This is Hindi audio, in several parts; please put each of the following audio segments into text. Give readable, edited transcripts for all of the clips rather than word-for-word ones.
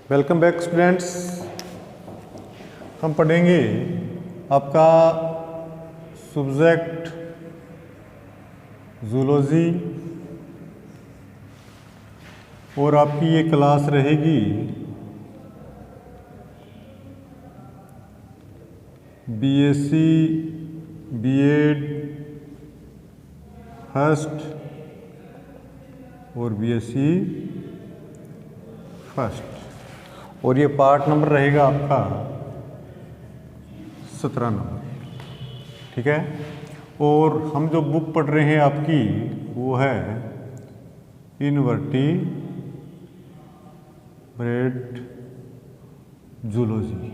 Welcome back students. हम पढ़ेंगे आपका सब्जेक्ट जूलॉजी और आपकी ये क्लास रहेगी बीएससी बीएड फर्स्ट और बीएससी फर्स्ट, और ये पार्ट नंबर रहेगा आपका 17 नंबर। ठीक है। और हम जो बुक पढ़ रहे हैं आपकी वो है इनवर्टिब्रेट जूलॉजी।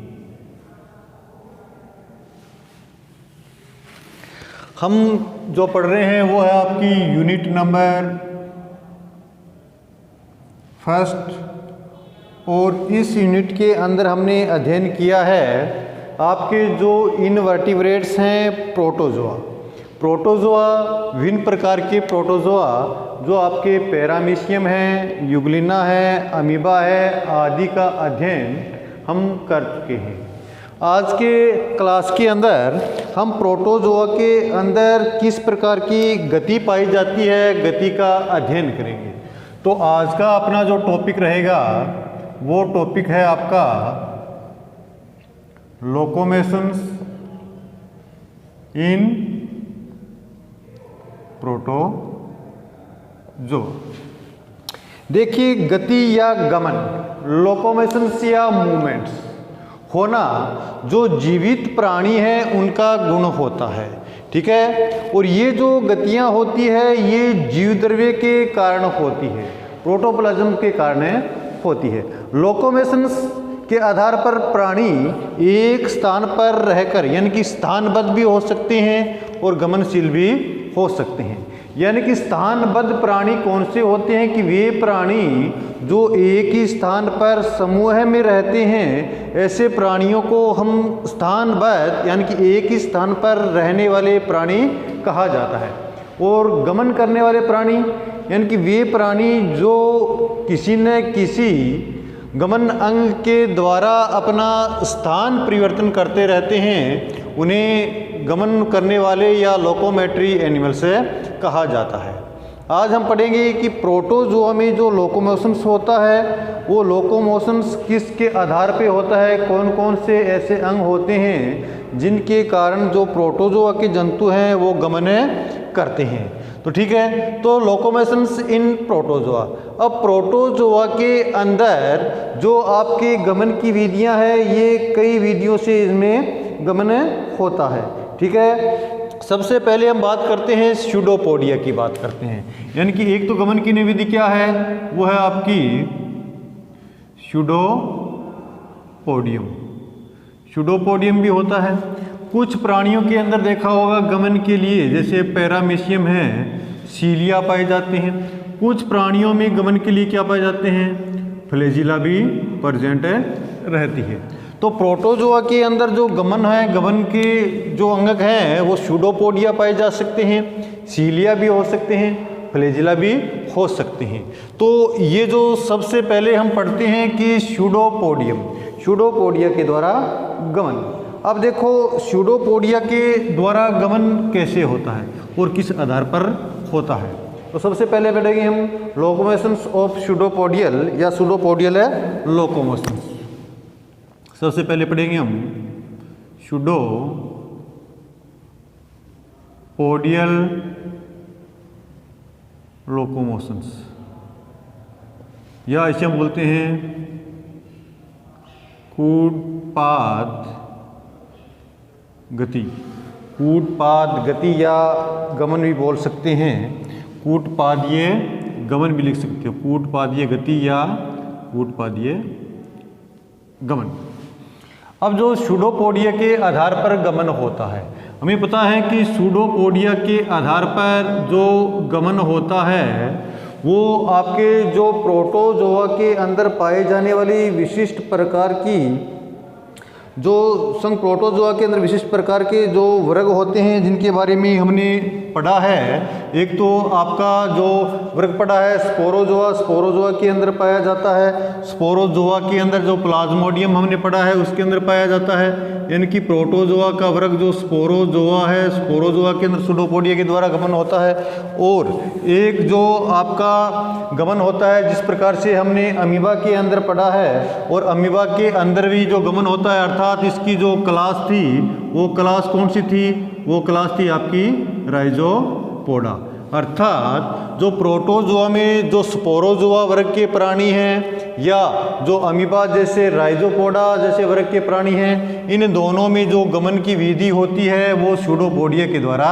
हम जो पढ़ रहे हैं वो है आपकी यूनिट नंबर फर्स्ट, और इस यूनिट के अंदर हमने अध्ययन किया है आपके जो इनवर्टिब्रेट्स हैं प्रोटोजोआ, विभिन्न प्रकार के प्रोटोजोआ जो आपके पैरामीशियम हैं, यूग्लिना है, अमीबा है आदि का अध्ययन हम कर चुके हैं। आज के क्लास के अंदर हम प्रोटोजोआ के अंदर किस प्रकार की गति पाई जाती है, गति का अध्ययन करेंगे। तो आज का अपना जो टॉपिक रहेगा वो टॉपिक है आपका लोकोमोशंस इन प्रोटोजोआ। देखिए, गति या गमन, लोकोमोशंस या मूवमेंट्स होना जो जीवित प्राणी है उनका गुण होता है। ठीक है। और ये जो गतियां होती है ये जीव द्रव्य के कारण होती है, प्रोटोप्लाज्म के कारण होती है। लोकोमोशंस के आधार पर प्राणी एक स्थान पर रहकर यानी कि स्थानबद्ध भी हो सकते हैं और गमनशील भी हो सकते हैं। यानी कि स्थानबद्ध प्राणी कौन से होते हैं कि वे प्राणी जो एक ही स्थान पर समूह में रहते हैं, ऐसे प्राणियों को हम स्थानबद्ध यानी कि एक ही स्थान पर रहने वाले प्राणी कहा जाता है। और गमन करने वाले प्राणी यानी कि वे प्राणी जो किसी न किसी गमन अंग के द्वारा अपना स्थान परिवर्तन करते रहते हैं, उन्हें गमन करने वाले या लोकोमेटरी एनिमल से कहा जाता है। आज हम पढ़ेंगे कि प्रोटोजोआ में जो लोकोमोशंस होता है वो लोकोमोशंस किसके आधार पे होता है, कौन कौन से ऐसे अंग होते हैं जिनके कारण जो प्रोटोजोआ के जंतु हैं वो गमन करते हैं। तो ठीक है, तो लोकोमोशंस इन प्रोटोजोआ। अब प्रोटोजोआ के अंदर जो आपके गमन की विधियां हैं ये कई विधियों से इसमें गमन होता है। ठीक है। सबसे पहले हम बात करते हैं स्यूडोपोडिया की बात करते हैं, यानी कि एक तो गमन की विधि क्या है वो है आपकी स्यूडोपोडियम। स्यूडोपोडियम भी होता है। कुछ प्राणियों के अंदर देखा होगा गमन के लिए, जैसे पैरामीशियम है, सीलिया पाए जाते हैं। कुछ प्राणियों में गमन के लिए क्या पाए जाते हैं, फ्लैजिला भी प्रेजेंट रहती है। तो प्रोटोजोआ के अंदर जो गमन है, गमन के जो अंगक हैं वो स्यूडोपोडिया पाए जा सकते हैं, सीलिया भी हो सकते हैं, फ्लैजिला भी हो सकते हैं। तो ये जो सबसे पहले हम पढ़ते हैं कि स्यूडोपोडिया के द्वारा गमन। अब देखो स्यूडोपोडिया के द्वारा गमन कैसे होता है और किस आधार पर होता है। तो सबसे पहले पढ़ेंगे हम लोकोमोशंस ऑफ स्यूडोपोडियल या स्यूडोपोडियल है लोकोमोशंस। सबसे पहले पढ़ेंगे हम स्यूडोपोडियल लोकोमोशंस, या इसे हम बोलते हैं कूटपाद गति। कूटपाद गति या गमन भी बोल सकते हैं, कूटपादीय गमन भी लिख सकते हो, कूटपादीय गति या कूटपादीय गमन। अब जो स्यूडोपोडिया के आधार पर गमन होता है, हमें पता है कि स्यूडोपोडिया के आधार पर जो गमन होता है वो आपके जो प्रोटोजोआ के अंदर पाए जाने वाली विशिष्ट प्रकार की जो संघ प्रोटोजोआ के अंदर विशिष्ट प्रकार के जो वर्ग होते हैं जिनके बारे में हमने पढ़ा है, एक तो आपका जो वर्ग पढ़ा है स्पोरोजोआ, स्पोरोजोआ के अंदर पाया जाता है। स्पोरोजोआ के अंदर जो प्लाज्मोडियम हमने पढ़ा है उसके अंदर पाया जाता है, यानी कि प्रोटोजोआ का वर्ग जो स्पोरोजोआ है, स्पोरोजोआ के अंदर सूडोपोडिया के द्वारा गमन होता है। और एक जो आपका गमन होता है जिस प्रकार से हमने अमीबा के अंदर पढ़ा है, और अमीबा के अंदर भी जो गमन होता है अर्थात इसकी जो क्लास थी वो क्लास कौन सी थी, वो क्लास थी आपकी राइजोपोडा। अर्थात जो प्रोटोजोआ में जो स्पोरोजोआ वर्ग के प्राणी हैं या जो अमीबा जैसे राइजोपोडा जैसे वर्ग के प्राणी हैं, इन दोनों में जो गमन की विधि होती है वो सूडोपोडिया के द्वारा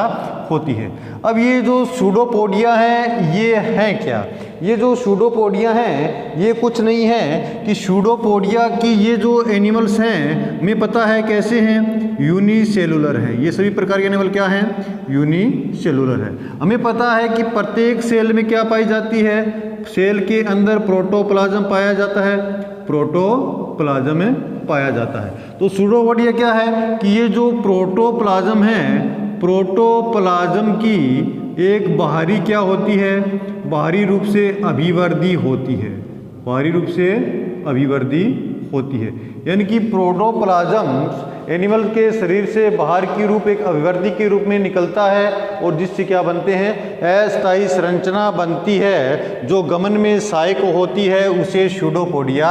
होती है। अब ये जो सूडोपोडिया हैं ये हैं क्या? ये जो सूडोपोडिया हैं ये कुछ नहीं है कि सूडोपोडिया की ये जो एनिमल्स हैं हमें पता है कैसे हैं, यूनिसेलुलर हैं। ये सभी प्रकार के एनिमल क्या हैं, यूनिसेलुलर है। हमें पता है कि प्रत्येक सेल में क्या पाई जाती है, सेल के अंदर प्रोटोप्लाज्म पाया जाता है, प्रोटोप्लाज्म में पाया जाता है। तो सूडोपोडिया क्या है कि ये जो प्रोटोप्लाज्म है, प्रोटोप्लाज्म की एक बाहरी क्या होती है, बाहरी रूप से अभिवर्धी होती है, बाहरी रूप से अभिवर्धी होती है। यानी कि प्रोटोप्लाज्म एनिमल के शरीर से बाहर की रूप एक अभिवर्धी के रूप में निकलता है और जिससे क्या बनते हैं, अस्थायी संरचना बनती है जो गमन में सहायक होती है, उसे सूडोपोडिया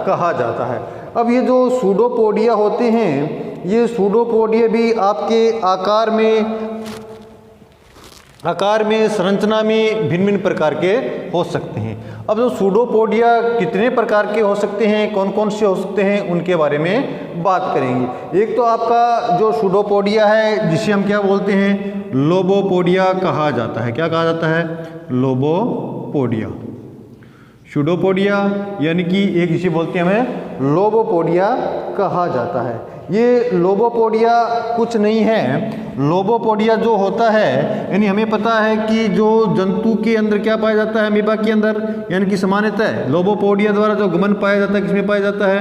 कहा जाता है। अब ये जो सूडोपोडिया होते हैं ये सूडोपोडिया भी आपके आकार में संरचना में भिन्न भिन्न प्रकार के हो सकते हैं। अब जो सूडोपोडिया कितने प्रकार के हो सकते हैं, कौन कौन से हो सकते हैं, उनके बारे में बात करेंगे। एक तो आपका जो सूडोपोडिया है जिसे हम क्या बोलते हैं, लोबोपोडिया कहा जाता है। क्या कहा जाता है, लोबोपोडिया। सूडोपोडिया यानी कि एक जिसे बोलते हैं हमें लोबोपोडिया कहा जाता है। ये लोबोपोडिया कुछ नहीं है, लोबोपोडिया जो होता है यानी हमें पता है कि जो जंतु के अंदर क्या पाया जाता है, अमीबा के अंदर, यानी कि सामान्यतः लोबोपोडिया द्वारा जो गमन पाया जाता है किसमें पाया जाता है,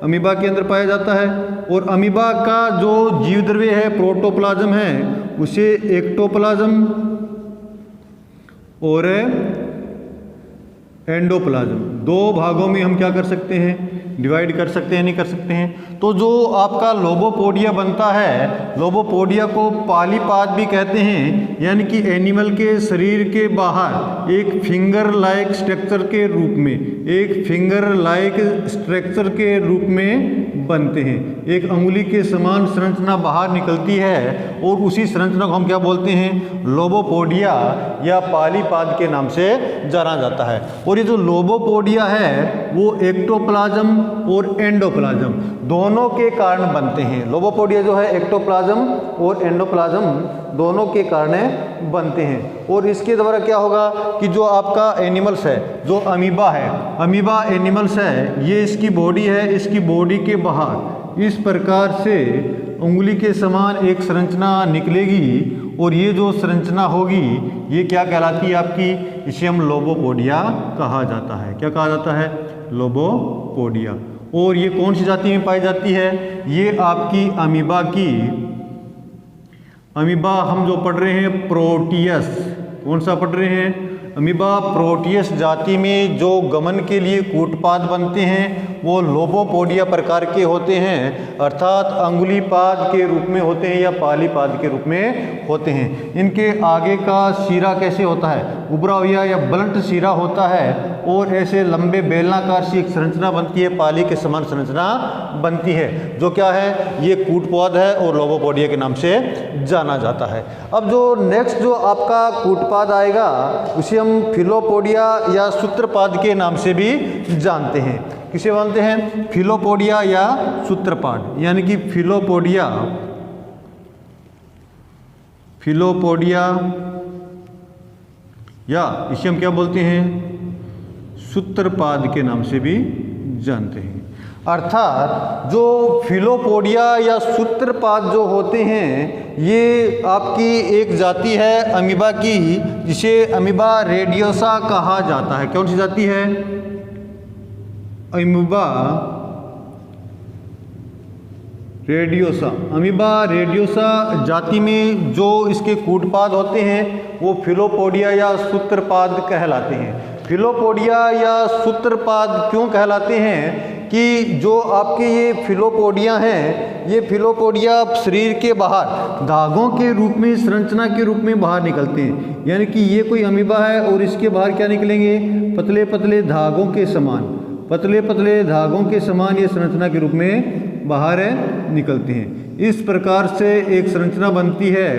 अमीबा के अंदर पाया जाता है। और अमीबा का जो जीव द्रव्य है प्रोटोप्लाज्म है उसे एक्टोप्लाज्म और एंडोप्लाज्म दो भागों में हम क्या कर सकते हैं, डिवाइड कर सकते हैं, नहीं कर सकते हैं। तो जो आपका लोबोपोडिया बनता है, लोबोपोडिया को पॉलीपाद भी कहते हैं, यानी कि एनिमल के शरीर के बाहर एक फिंगर लाइक स्ट्रक्चर के रूप में, एक फिंगर लाइक स्ट्रक्चर के रूप में बनते हैं। एक अंगुली के समान संरचना बाहर निकलती है और उसी संरचना को हम क्या बोलते हैं, लोबोपोडिया या पॉलीपाद के नाम से जाना जाता है। और ये जो लोबोपोडिया है वो एक्टोप्लाज्म और एंडोप्लाज्म दोनों के कारण बनते हैं। लोबोपोडिया जो है एक्टोप्लाज्म और एंडोप्लाज्म दोनों के कारण बनते हैं। और इसके द्वारा क्या होगा कि जो आपका एनिमल्स है, जो अमीबा है, अमीबा एनिमल्स है, ये इसकी बॉडी है, इसकी बॉडी के बाहर इस प्रकार से उंगली के समान एक संरचना निकलेगी और ये जो संरचना होगी ये क्या कहलाती है आपकी, इसे हम लोबोपोडिया कहा जाता है। क्या कहा जाता है, लोबोपोडिया। और ये कौन सी जाति में पाई जाती है, ये आपकी अमीबा की, अमीबा हम जो पढ़ रहे हैं प्रोटियस, कौन सा पढ़ रहे हैं, अमीबा प्रोटियस जाति में जो गमन के लिए कूटपाद बनते हैं वो लोबोपोडिया प्रकार के होते हैं, अर्थात अंगुलीपाद के रूप में होते हैं या पॉलीपाद के रूप में होते हैं। इनके आगे का सिरा कैसे होता है, उभरा हुआ या ब्लंट सिरा होता है और ऐसे लंबे बेलनाकार सी एक संरचना बनती है, पाली के समान संरचना बनती है, जो क्या है, ये कूटपाद है और लोबोपोडिया के नाम से जाना जाता है। अब जो नेक्स्ट जो आपका कूटपाद आएगा उसे हम फिलोपोडिया या सूत्रपाद के नाम से भी जानते हैं। किसे मानते हैं, फिलोपोडिया या सूत्रपाद, यानी कि फिलोपोडिया, फिलोपोडिया या इसे हम क्या बोलते हैं, सूत्रपाद के नाम से भी जानते हैं। अर्थात जो फिलोपोडिया या सूत्रपाद जो होते हैं ये आपकी एक जाति है अमीबा की, जिसे अमीबा रेडियोसा कहा जाता है। कौन सी जाति है, अमीबा रेडियोसा। अमीबा रेडियोसा जाति में जो इसके कूटपाद होते हैं वो फिलोपोडिया या सूत्रपाद कहलाते हैं। फिलोपोडिया या सूत्रपाद क्यों कहलाते हैं कि जो आपके ये फिलोपोडिया हैं, ये फिलोपोडिया शरीर के बाहर धागों के रूप में, संरचना के रूप में बाहर निकलते हैं। यानी कि ये कोई अमीबा है और इसके बाहर क्या निकलेंगे, पतले पतले धागों के समान, पतले पतले धागों के समान ये संरचना के रूप में बाहर निकलते हैं। इस प्रकार से एक संरचना बनती है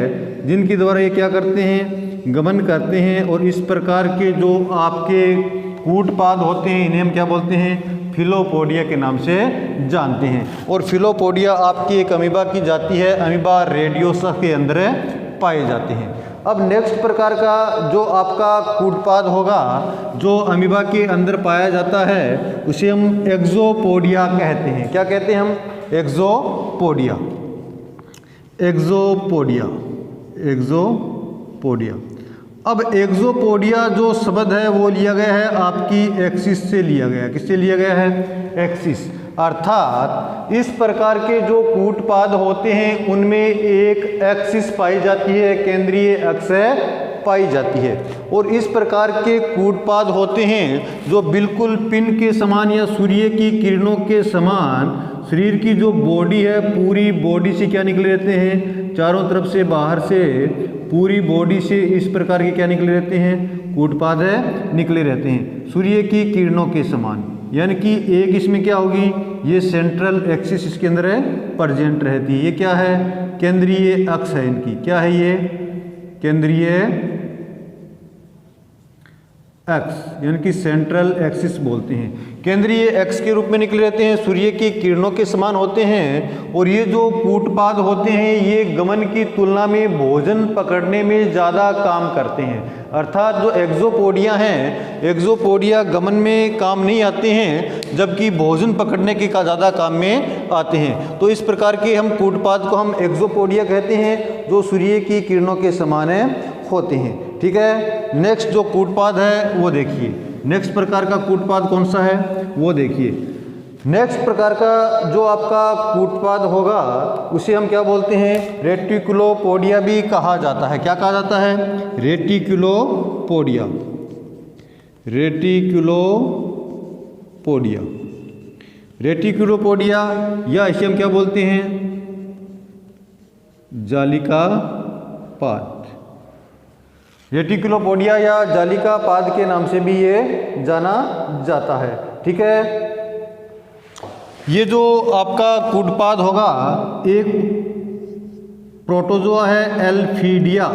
जिनके द्वारा ये क्या करते हैं, गमन करते हैं। और इस प्रकार के जो आपके कूटपाद होते हैं इन्हें हम क्या बोलते हैं, फिलोपोडिया के नाम से जानते हैं। और फिलोपोडिया आपकी एक अमीबा की जाति है, अमीबा रेडियोसा के अंदर पाए जाते हैं। अब नेक्स्ट प्रकार का जो आपका कूटपाद होगा जो अमीबा के अंदर पाया जाता है उसे हम एक्सोपोडिया कहते हैं। क्या कहते हैं हम, एक्सोपोडिया, एक्सोपोडिया, एक्सोपोडिया। अब एक्सोपोडिया जो शब्द है वो लिया गया है आपकी एक्सिस से लिया गया है। किससे लिया गया है, एक्सिस। अर्थात इस प्रकार के जो कूटपाद होते हैं उनमें एक एक्सिस पाई जाती है, केंद्रीय अक्ष पाई जाती है। और इस प्रकार के कूटपाद होते हैं जो बिल्कुल पिन के समान या सूर्य की किरणों के समान शरीर की जो बॉडी है पूरी बॉडी से क्या निकले रहते हैं, चारों तरफ से, बाहर से, पूरी बॉडी से इस प्रकार के क्या निकले रहते हैं, कूटपाद है निकले रहते हैं सूर्य की किरणों के समान। यानी कि एक इसमें क्या होगी, ये सेंट्रल एक्सिस इसके अंदर है प्रेजेंट रहती है। ये क्या है, केंद्रीय अक्ष है इनकी। क्या है ये, केंद्रीय एक्स, यानी कि सेंट्रल एक्सिस बोलते हैं। केंद्रीय एक्स के रूप में निकले रहते हैं, सूर्य की किरणों के समान होते हैं। और ये जो कूटपाद होते हैं ये गमन की तुलना में भोजन पकड़ने में ज़्यादा काम करते हैं। अर्थात जो एक्सोपोडिया हैं, एक्सोपोडिया गमन में काम नहीं आते हैं जबकि भोजन पकड़ने के का ज़्यादा काम में आते हैं। तो इस प्रकार के हम कूटपाद को हम एक्सोपोडिया कहते हैं जो सूर्य की किरणों के समान होते हैं। ठीक है, नेक्स्ट जो कूटपाद है वो देखिए, नेक्स्ट प्रकार का कूटपाद कौन सा है वो देखिए। नेक्स्ट प्रकार का जो आपका कूटपाद होगा उसे हम क्या बोलते हैं, रेटिकुलोपोडिया भी कहा जाता है। क्या कहा जाता है, रेटिकुलोपोडिया, रेटिकुलोपोडिया, रेटिकुलोपोडिया, या इसे हम क्या बोलते हैं, जालिका पाद। रेटिकुलोपोडिया या जालिका पाद के नाम से भी ये जाना जाता है। ठीक है, ये जो आपका कूटपाद होगा एक प्रोटोजोआ है एल्फीडिया।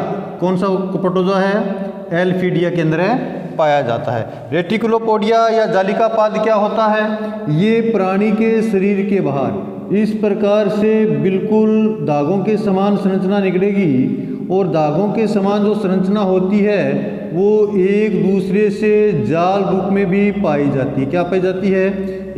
कौन सा प्रोटोजोआ है, एल्फीडिया के अंदर पाया जाता है। रेटिकुलोपोडिया या जालिका पाद क्या होता है, ये प्राणी के शरीर के बाहर इस प्रकार से बिल्कुल धागों के समान संरचना निकलेगी। और धागों के समान जो संरचना होती है वो एक दूसरे से जाल रूप में भी पाई जाती है। क्या पाई जाती है,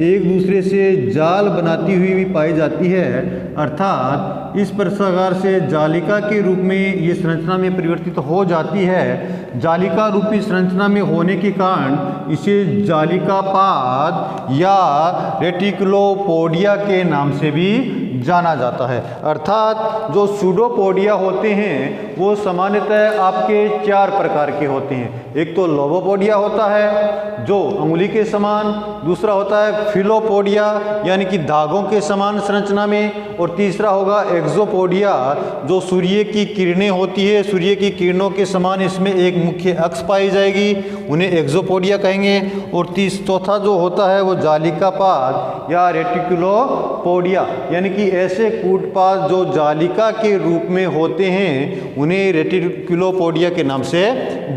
एक दूसरे से जाल बनाती हुई भी पाई जाती है। अर्थात इस प्रकार से जालिका के रूप में ये संरचना में परिवर्तित हो जाती है। जालिका रूपी संरचना में होने के कारण इसे जालिका पाद या रेटिकुलोपोडिया के नाम से भी जाना जाता है। अर्थात जो सूडोपोडिया होते हैं वो सामान्यतः आपके 4 प्रकार के होते हैं। एक तो लोबोपोडिया होता है जो अंगुली के समान, दूसरा होता है फिलोपोडिया यानी कि धागों के समान संरचना में, और तीसरा होगा एक्सोपोडिया जो सूर्य की किरणें होती है, सूर्य की किरणों के समान इसमें एक मुख्य अक्ष पाई जाएगी, उन्हें एक्सोपोडिया कहेंगे। और चौथा जो होता है वो जालिका पाद या रेटिकुलोपोडिया, यानी कि ऐसे कूटपाद जो जालिका के रूप में होते हैं उन्हें रेटिकुलोपोडिया के नाम से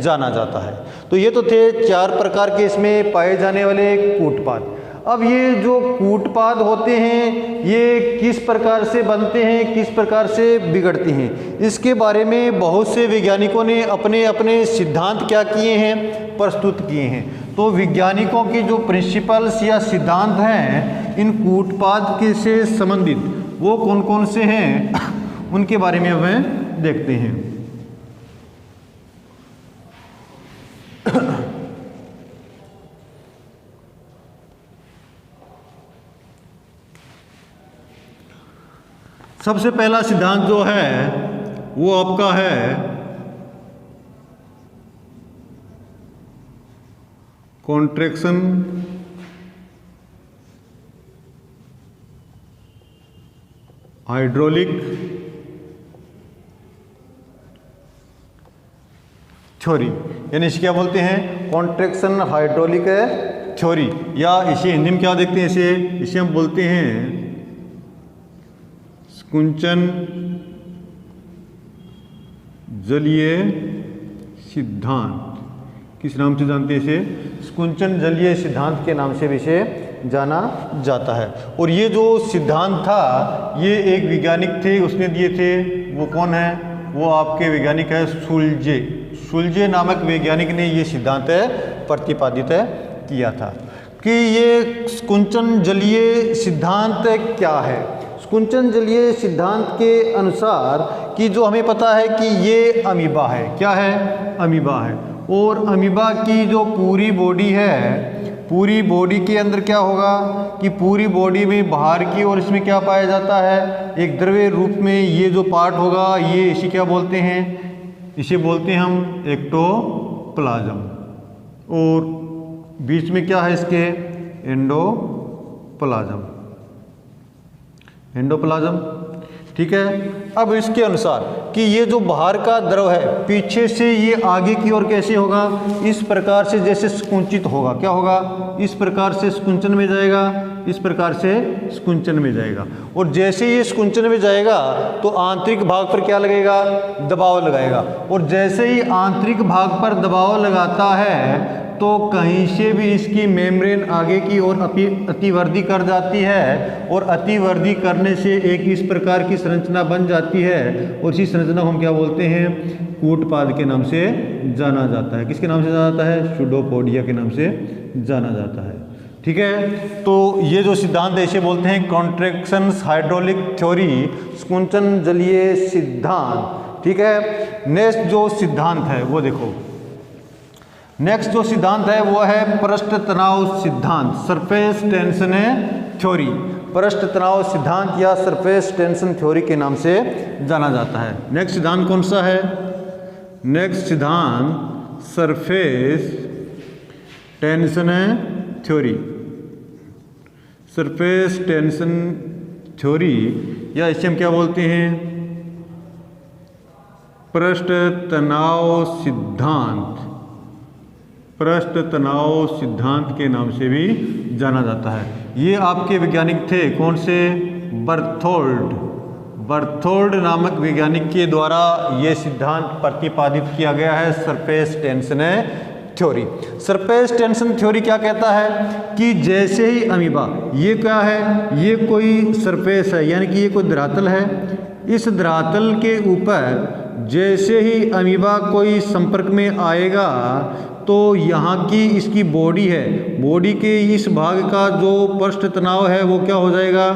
जाना जाता है। तो ये तो थे 4 प्रकार के इसमें पाए जाने वाले कूटपाद। अब ये जो कूटपाद होते हैं ये किस प्रकार से बनते हैं, किस प्रकार से बिगड़ते हैं, इसके बारे में बहुत से वैज्ञानिकों ने अपने अपने सिद्धांत क्या किए हैं, प्रस्तुत किए हैं। तो वैज्ञानिकों के जो प्रिंसिपल्स या सिद्धांत हैं इन कूटपाद के से संबंधित वो कौन कौन से हैं उनके बारे में हमें देखते हैं। तो सबसे पहला सिद्धांत जो है वो आपका है कॉन्ट्रैक्शन हाइड्रोलिक थ्योरी, यानी इसे क्या बोलते हैं, कॉन्ट्रैक्शन हाइड्रोलिक थ्योरी, या इसे हिंदी में क्या देखते हैं, इसे हम बोलते हैं स्कुंचन जलीय सिद्धांत। किस नाम से जानते हैं इसे, स्कुंचन जलीय सिद्धांत के नाम से भी इसे जाना जाता है। और ये जो सिद्धांत था ये एक वैज्ञानिक थे, उसने दिए थे, वो कौन है, वो आपके वैज्ञानिक है शुल्जे नामक वैज्ञानिक ने ये सिद्धांत प्रतिपादित किया था। कि ये स्कुंचन जलीय सिद्धांत क्या है। स्कुंचन जलीय सिद्धांत के अनुसार कि जो हमें पता है कि ये अमीबा है, क्या है, अमीबा है, और अमीबा की जो पूरी बॉडी है, पूरी बॉडी के अंदर क्या होगा कि पूरी बॉडी में बाहर की ओर इसमें क्या पाया जाता है, एक द्रव्य रूप में ये जो पार्ट होगा ये इसे क्या बोलते हैं, इसे बोलते हैं हम एक्टोप्लाज्म, और बीच में क्या है इसके, एंडोप्लाज्म, ठीक है। अब इसके अनुसार कि ये जो बाहर का द्रव है पीछे से ये आगे की ओर कैसे होगा, इस प्रकार से जैसे स्कुंचित होगा, क्या होगा, इस प्रकार से स्कुंचन में जाएगा, इस प्रकार से स्कुंचन में जाएगा, और जैसे ये स्कुंचन में जाएगा तो आंतरिक भाग पर क्या लगेगा, दबाव लगाएगा, और जैसे ही आंतरिक भाग पर दबाव लगाता है तो कहीं से भी इसकी मेम्ब्रेन आगे की ओर अतिवर्धी कर जाती है, और अतिवर्धी करने से एक इस प्रकार की संरचना बन जाती है, और इसी संरचना को हम क्या बोलते हैं, कूटपाद के नाम से जाना जाता है। किसके नाम से जाना जाता है, सुडोपोडिया के नाम से जाना जाता है, ठीक है। तो ये जो सिद्धांत है इसे बोलते हैं कॉन्ट्रैक्शन हाइड्रोलिक थ्योरी, स्कुंचन जलीय सिद्धांत, ठीक है। नेक्स्ट जो सिद्धांत है वो देखो, नेक्स्ट जो सिद्धांत है वो है पृष्ठ तनाव सिद्धांत, सरफेस टेंशन थ्योरी, पृष्ठ तनाव सिद्धांत या सरफेस टेंशन थ्योरी के नाम से जाना जाता है। नेक्स्ट सिद्धांत कौन सा है, नेक्स्ट सिद्धांत surface tension theory, surface tension theory, या इसे हम क्या बोलते हैं, पृष्ठ तनाव सिद्धांत, पृष्ठ तनाव सिद्धांत के नाम से भी जाना जाता है। ये आपके वैज्ञानिक थे, कौन से, बर्थोल्ड नामक वैज्ञानिक के द्वारा ये सिद्धांत प्रतिपादित किया गया है, surface tension theory. Surface tension theory क्या कहता है कि जैसे ही अमीबा, ये क्या है, ये कोई सरफेस है, यानी कि ये कोई धरातल है, इस धरातल के ऊपर जैसे ही अमीबा कोई संपर्क में आएगा तो यहाँ की इसकी बॉडी है, बॉडी के इस भाग का जो पृष्ठ तनाव है वो क्या हो जाएगा,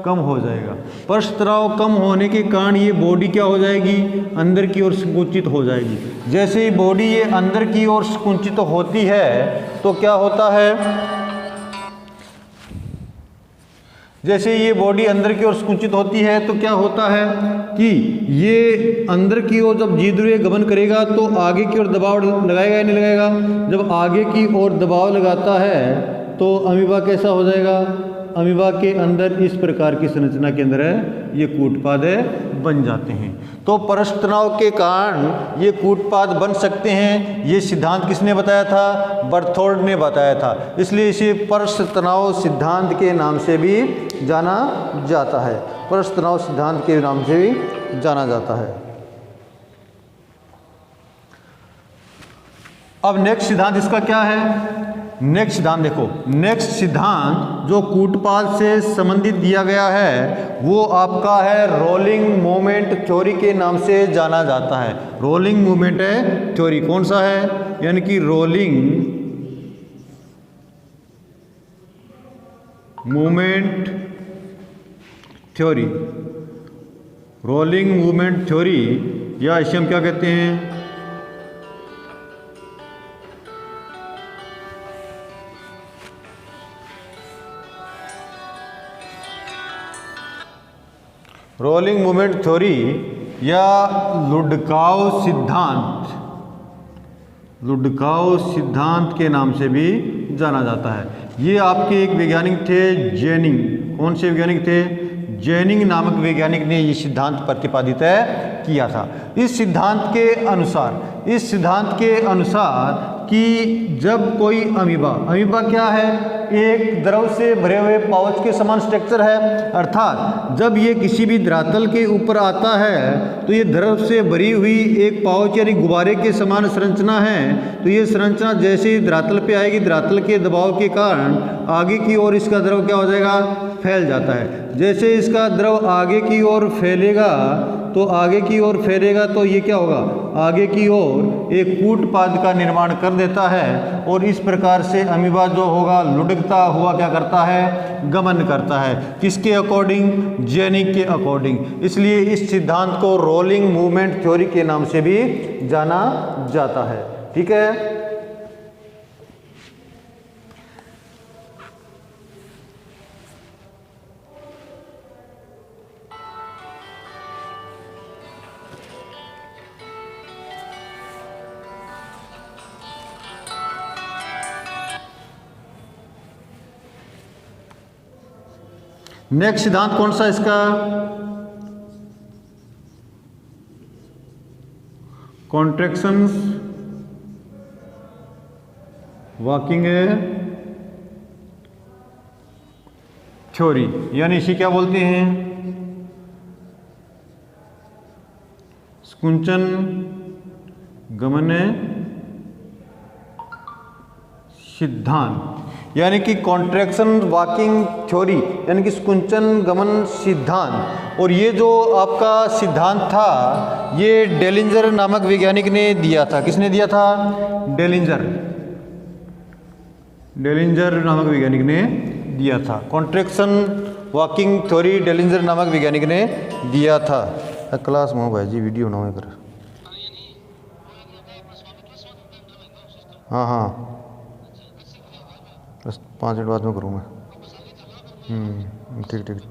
कम हो जाएगा। पृष्ठ तनाव कम होने के कारण ये बॉडी क्या हो जाएगी, अंदर की ओर संकुचित हो जाएगी। जैसे ही बॉडी ये अंदर की ओर संकुचित होती है तो क्या होता है, जैसे ये बॉडी अंदर की ओर संकुचित होती है तो क्या होता है कि ये अंदर की ओर जब जीवद्रव्य गमन करेगा तो आगे की ओर दबाव लगाएगा या नहीं लगाएगा। जब आगे की ओर दबाव लगाता है तो अमीबा कैसा हो जाएगा, अमीबा के अंदर इस प्रकार की संरचना के अंदर है ये कूटपाद बन जाते हैं। तो पृष्ठ तनाव के कारण ये कूटपाद बन सकते हैं। ये सिद्धांत किसने बताया था, बर्थोल्ड ने बताया था, इसलिए इसे पृष्ठ तनाव सिद्धांत के नाम से भी जाना जाता है, पृष्ठ तनाव सिद्धांत के नाम से भी जाना जाता है। अब नेक्स्ट सिद्धांत इसका क्या है, नेक्स्ट सिद्धांत देखो, नेक्स्ट सिद्धांत जो कूटपाद से संबंधित दिया गया है वो आपका है रोलिंग मोमेंट थ्योरी के नाम से जाना जाता है। रोलिंग मोमेंट है थ्योरी, कौन सा है, यानी कि rolling moment theory, rolling movement theory, या इसे हम क्या कहते हैं, रोलिंग मूवमेंट थ्योरी या लुडकाउ सिद्धांत के नाम से भी जाना जाता है। ये आपके एक वैज्ञानिक थे जेनिंग। कौन से वैज्ञानिक थे? जेनिंग नामक वैज्ञानिक ने ये सिद्धांत प्रतिपादित किया था। इस सिद्धांत के अनुसार कि जब कोई अमीबा क्या है? एक द्रव से भरे हुए पाउच के समान स्ट्रक्चर है। अर्थात जब ये किसी भी धरातल के ऊपर आता है तो ये द्रव से भरी हुई एक पाउच यानी गुब्बारे के समान संरचना है। तो ये संरचना जैसे ही धरातल पे आएगी, धरातल के दबाव के कारण आगे की ओर इसका द्रव क्या हो जाएगा? फैल जाता है। जैसे इसका द्रव आगे की ओर फैलेगा तो ये क्या होगा? आगे की ओर एक कूटपाद का निर्माण कर देता है और इस प्रकार से अमीबा जो होगा लुढ़कता हुआ क्या करता है? गमन करता है। किसके अकॉर्डिंग? जेनिंग के अकॉर्डिंग। इसलिए इस सिद्धांत को रोलिंग मूवमेंट थ्योरी के नाम से भी जाना जाता है। ठीक है। नेक्स्ट सिद्धांत कौन सा इसका? कॉन्ट्रैक्शंस वर्किंग थ्योरी, यानी इसे क्या बोलते हैं? स्कुंचन गमन सिद्धांत, यानी कि कॉन्ट्रैक्शन वॉकिंग थ्योरी यानी कि स्कुंचन गमन सिद्धांत। और ये जो आपका सिद्धांत था ये डेलिंजर नामक वैज्ञानिक ने दिया था। किसने दिया था? डेलिंजर नामक वैज्ञानिक ने दिया था। कॉन्ट्रैक्शन वॉकिंग थ्योरी डेलिंजर नामक वैज्ञानिक ने दिया था। क्लास में भाई जी वीडियो ना कर। हाँ बस 5 मिनट बाद में करूँगा।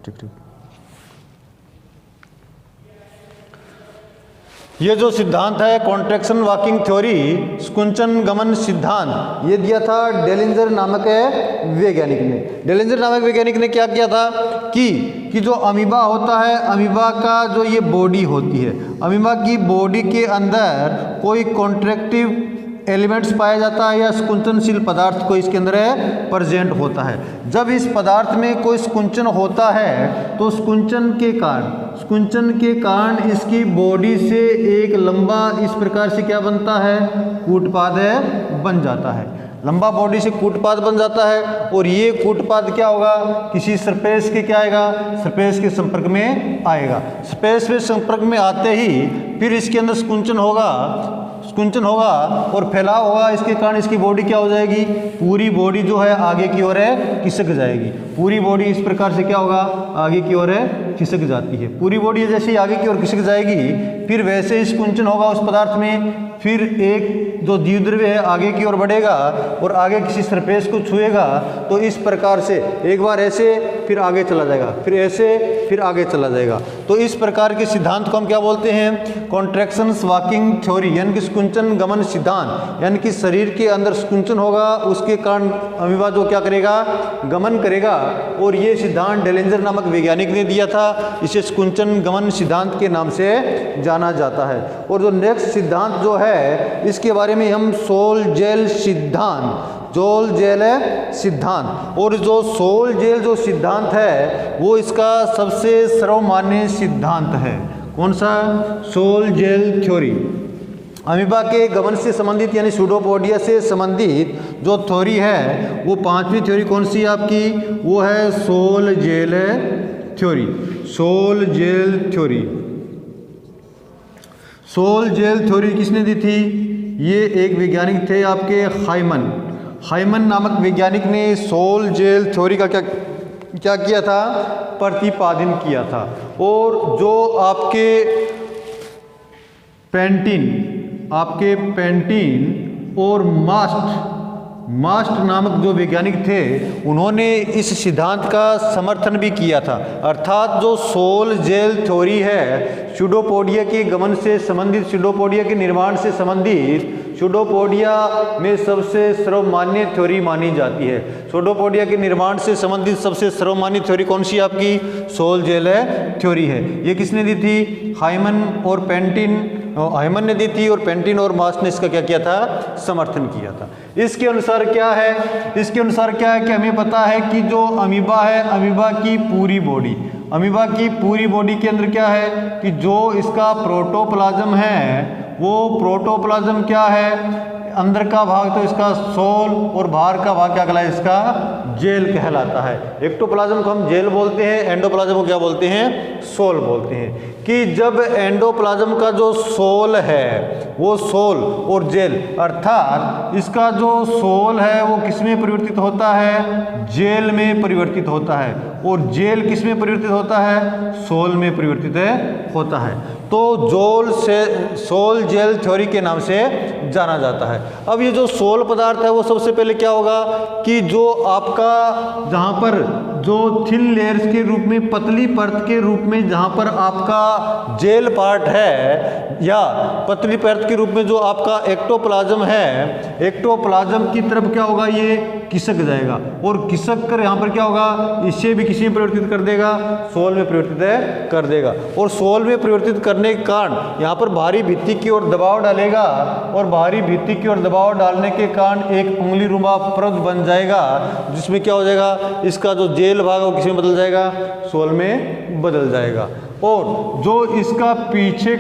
ठीक। ये जो सिद्धांत है कॉन्ट्रैक्शन वॉकिंग थ्योरी स्कुंचन गमन सिद्धांत, ये दिया था डेलिंजर नामक वैज्ञानिक ने। डेलिंजर नामक वैज्ञानिक ने क्या किया था कि जो अमीबा होता है, अमीबा का जो ये बॉडी होती है, अमीबा की बॉडी के अंदर कोई कॉन्ट्रैक्टिव एलिमेंट्स पाया जाता है या स्कुंचनशील पदार्थ को इसके अंदर प्रेजेंट होता है। जब इस पदार्थ में कोई स्कुंचन होता है तो स्कुंचन के कारण इसकी बॉडी से एक लंबा इस प्रकार से क्या बनता है? कूटपाद बन जाता है। लंबा बॉडी से कूटपाद बन जाता है और ये कूटपाद क्या होगा? किसी सरफेस के क्या आएगा? सरफेस के संपर्क में आएगा। सरफेस के संपर्क में आते ही फिर इसके अंदर स्कुंचन होगा और फैलाव होगा। इसके कारण इसकी बॉडी क्या हो जाएगी? पूरी बॉडी जो है आगे की ओर खिसक जाएगी। पूरी बॉडी इस प्रकार से क्या होगा? आगे की ओर खिसक जाती है। पूरी बॉडी जैसे ही आगे की ओर खिसक जाएगी फिर वैसे ही स्कुंचन होगा उस पदार्थ में। फिर एक जो द्विध्रुव है आगे की ओर बढ़ेगा और आगे किसी सरफेस को छुएगा तो इस प्रकार से एक बार ऐसे फिर आगे चला जाएगा, फिर ऐसे फिर आगे चला जाएगा। तो इस प्रकार के सिद्धांत को हम क्या बोलते हैं? कॉन्ट्रैक्शंस वॉकिंग थ्योरी यानी कि स्कुंचन गमन सिद्धांत। यानी कि शरीर के अंदर स्कुंचन होगा, उसके कारण अमीबा जो क्या करेगा? गमन करेगा। और ये सिद्धांत डेलिंजर नामक वैज्ञानिक ने दिया था। इसे स्कुंचन गमन सिद्धांत के नाम से जाना जाता है। और जो नेक्स्ट सिद्धांत जो है इसके बारे में हम सोल जेल सिद्धांत और जो सोल जेल जो सिद्धांत है वो इसका सबसे सर्वमान्य सिद्धांत है। कौन सा? Sol gel theory. अमीबा के गमन से संबंधित यानी सूडोपोडिया से संबंधित जो थ्योरी है वो 5वीं थ्योरी कौन सी है आपकी? वो है sol gel theory. Sol gel theory किसने दी थी? ये एक वैज्ञानिक थे आपके हाइमन नामक वैज्ञानिक ने सोल जेल थ्योरी का क्या किया था? प्रतिपादन किया था। और जो आपके पेंटिन और मास्ट नामक जो वैज्ञानिक थे उन्होंने इस सिद्धांत का समर्थन भी किया था। अर्थात जो सोल जेल थ्योरी है, स्यूडोपोडिया के गमन से संबंधित, स्यूडोपोडिया के निर्माण से संबंधित, स्यूडोपोडिया में सबसे सर्वमान्य थ्योरी मानी जाती है। स्यूडोपोडिया के निर्माण से संबंधित सबसे सर्वमान्य थ्योरी कौन सी आपकी? सोल जेल थ्योरी है। ये किसने दी थी? हाइमन और पेंटिन, हाइमन ने दी थी और पेंटिन और मास्ट ने इसका क्या किया था? समर्थन किया था। इसके अनुसार क्या है? इसके अनुसार क्या है कि हमें पता है कि जो अमीबा है, अमीबा की पूरी बॉडी, अमीबा की पूरी बॉडी के अंदर क्या है कि जो इसका प्रोटोप्लाज्म है, वो प्रोटोप्लाज्म क्या है? अंदर का भाग तो इसका सोल और बाहर का भाग क्या कहलाता है? इसका जेल कहलाता है। एक्टोप्लाज्म को हम जेल बोलते हैं, एंडोप्लाज्म को क्या बोलते हैं? सोल बोलते हैं। कि जब एंडोप्लाज्म का जो सोल है वो सोल और जेल, अर्थात इसका जो सोल है वो किस में परिवर्तित होता है? जेल में परिवर्तित होता है। और जेल किस में परिवर्तित होता है? सोल में परिवर्तित होता है। तो सोल जेल थ्योरी के नाम से जाना जाता है। अब ये जो सोल पदार्थ है वो सबसे पहले क्या होगा कि जो आपका जहाँ पर जो थिन लेयर्स के रूप में, पतली परत के रूप में जहाँ पर आपका जेल पार्ट है, या पतली परत के रूप में जो आपका एक्टोप्लाज्म है, एक्टोप्लाज्म की तरफ क्या होगा? ये खिसक जाएगा और खिसक कर यहाँ पर क्या होगा? इसे भी किसी में परिवर्तित कर देगा? सोल में परिवर्तित कर देगा। और सोल में परिवर्तित करने के कारण यहाँ पर बाहरी भित्ति की ओर दबाव डालेगा और बाहरी भित्ति की ओर दबाव डालने के कारण एक उंगली रुमा परत बन जाएगा, जिसमें क्या हो जाएगा? इसका जो जेल भाग है वो किस में बदल जाएगा? सोल में बदल जाएगा। और जो इसका पीछे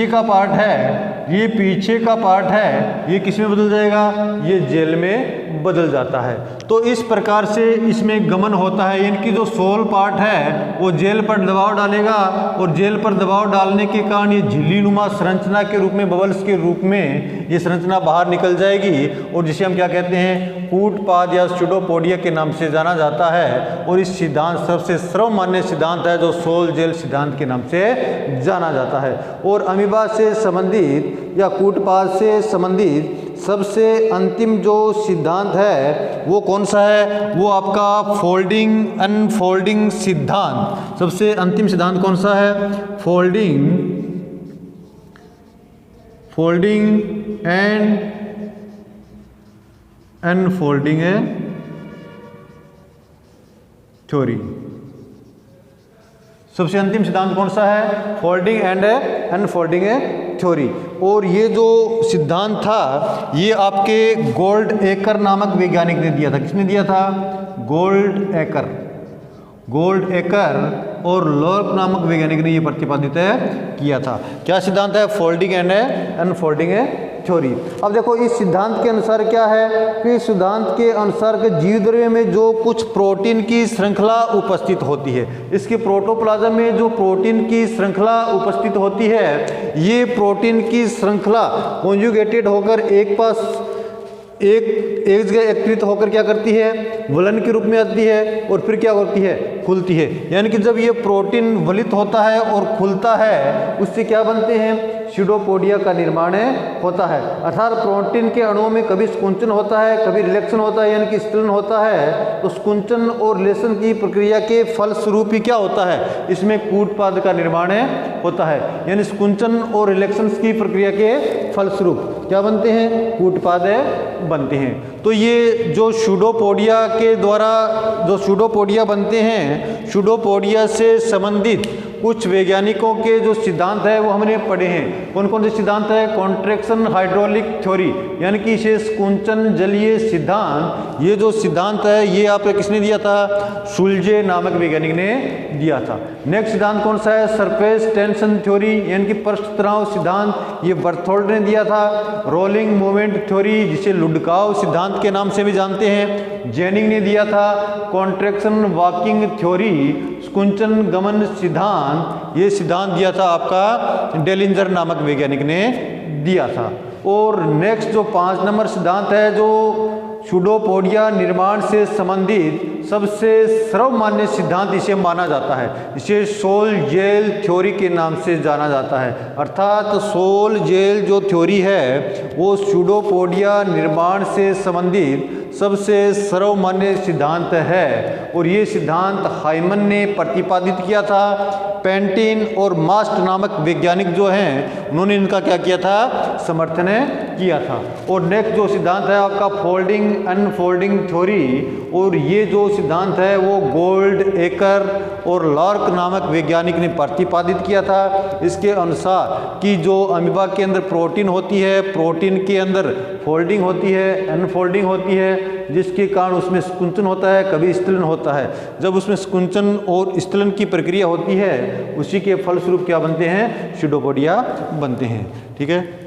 का पार्ट है, ये पीछे का पार्ट है, ये किस में बदल जाएगा? ये जेल में बदल जाता है। तो इस प्रकार से इसमें गमन होता है। यानी कि जो सोल पार्ट है वो जेल पर दबाव डालेगा और जेल पर दबाव डालने के कारण ये झिल्लीनुमा संरचना के रूप में, बबल्स के रूप में ये संरचना बाहर निकल जाएगी और जिसे हम क्या कहते हैं? कूटपाद या स्यूडोपोडिया के नाम से जाना जाता है। और इस सिद्धांत सबसे सर्वमान्य सिद्धांत है जो सोल जेल सिद्धांत के नाम से जाना जाता है। और अमीबा से संबंधित या कूटपाद से संबंधित सबसे अंतिम जो सिद्धांत है वो कौन सा है? वो आपका फोल्डिंग अनफोल्डिंग सिद्धांत। सबसे अंतिम सिद्धांत कौन सा है? Folding and unfolding theory. सबसे अंतिम सिद्धांत कौन सा है? Folding and unfolding theory. और ये जो सिद्धांत था ये आपके गोल्डएकर नामक वैज्ञानिक ने दिया था। किसने दिया था? गोल्डएकर और लॉर्क नामक वैज्ञानिक ने ये प्रतिपादित किया था। क्या सिद्धांत है? Folding and unfolding theory. अब देखो इस सिद्धांत के अनुसार क्या है कि इस सिद्धांत के अनुसार के जीवद्रव्य में जो कुछ प्रोटीन की श्रृंखला उपस्थित होती है, इसके प्रोटोप्लाज्म में जो प्रोटीन की श्रृंखला उपस्थित होती है, ये प्रोटीन की श्रृंखला कॉन्जुगेटेड होकर एक जगह एकत्रित होकर क्या करती है? वलन के रूप में आती है और फिर क्या करती है? खुलती है। यानी कि जब ये प्रोटीन वलित होता है और खुलता है, उससे क्या बनते हैं? स्यूडोपोडिया का निर्माण होता है। अर्थात प्रोटीन के अणुओं में कभी स्कुंचन होता है, कभी रिलेक्शन होता है, यानी कि स्खलन होता है। तो स्कुंचन और रिलेशन की प्रक्रिया के फलस्वरूप ही क्या होता है? इसमें कूटपाद का निर्माण होता है। यानी स्कुंचन और रिलेक्शन की प्रक्रिया के फलस्वरूप क्या बनते हैं? कूटपाद बनते हैं। तो ये जो स्यूडोपोडिया के द्वारा जो स्यूडोपोडिया बनते हैं, स्यूडोपोडिया से संबंधित कुछ वैज्ञानिकों के जो सिद्धांत है वो हमने पढ़े हैं। कौन कौन से सिद्धांत है? कॉन्ट्रैक्शन हाइड्रोलिक थ्योरी, यानी कि इसे कुंचन जलीय सिद्धांत। ये जो सिद्धांत है ये आप किसने दिया था? शुल्जे नामक वैज्ञानिक ने दिया था। नेक्स्ट सिद्धांत कौन सा है? सरफेस टेंशन थ्योरी, यानी कि पृष्ठ तनाव सिद्धांत, ये बर्थोल्ड ने दिया था। रोलिंग मूवमेंट थ्योरी, जिसे लुडकाव सिद्धांत के नाम से भी जानते हैं, जेनिंग ने दिया था। कॉन्ट्रैक्शन वॉकिंग थ्योरी, कुंचन गमन सिद्धांत, ये सिद्धांत दिया था आपका डेलिंजर नामक वैज्ञानिक ने दिया था। और नेक्स्ट जो 5 नंबर सिद्धांत है जो स्यूडोपोडिया निर्माण से संबंधित सबसे सर्वमान्य सिद्धांत इसे माना जाता है। इसे सोल जेल थ्योरी के नाम से जाना जाता है। अर्थात सोल जेल जो थ्योरी है वो स्यूडोपोडिया निर्माण से संबंधित सबसे सर्वमान्य सिद्धांत है और ये सिद्धांत हाइमन ने प्रतिपादित किया था। पेंटिन और मास्ट नामक वैज्ञानिक जो हैं उन्होंने इनका क्या किया था, समर्थन किया था। और नेक्स्ट जो सिद्धांत है आपका फोल्डिंग अनफोल्डिंग थ्योरी, और ये जो सिद्धांत है वो गोल्ड एकर और लॉर्क नामक वैज्ञानिक ने प्रतिपादित किया था। इसके अनुसार कि जो अमीबा के अंदर प्रोटीन होती है, प्रोटीन के अंदर फोल्डिंग होती है, अनफोल्डिंग होती है, जिसके कारण उसमें स्कुंचन होता है, कभी स्थिलन होता है। जब उसमें स्कुंचन और स्थिलन की प्रक्रिया होती है उसी के फलस्वरूप क्या बनते हैं, स्यूडोपोडिया बनते हैं। ठीक है।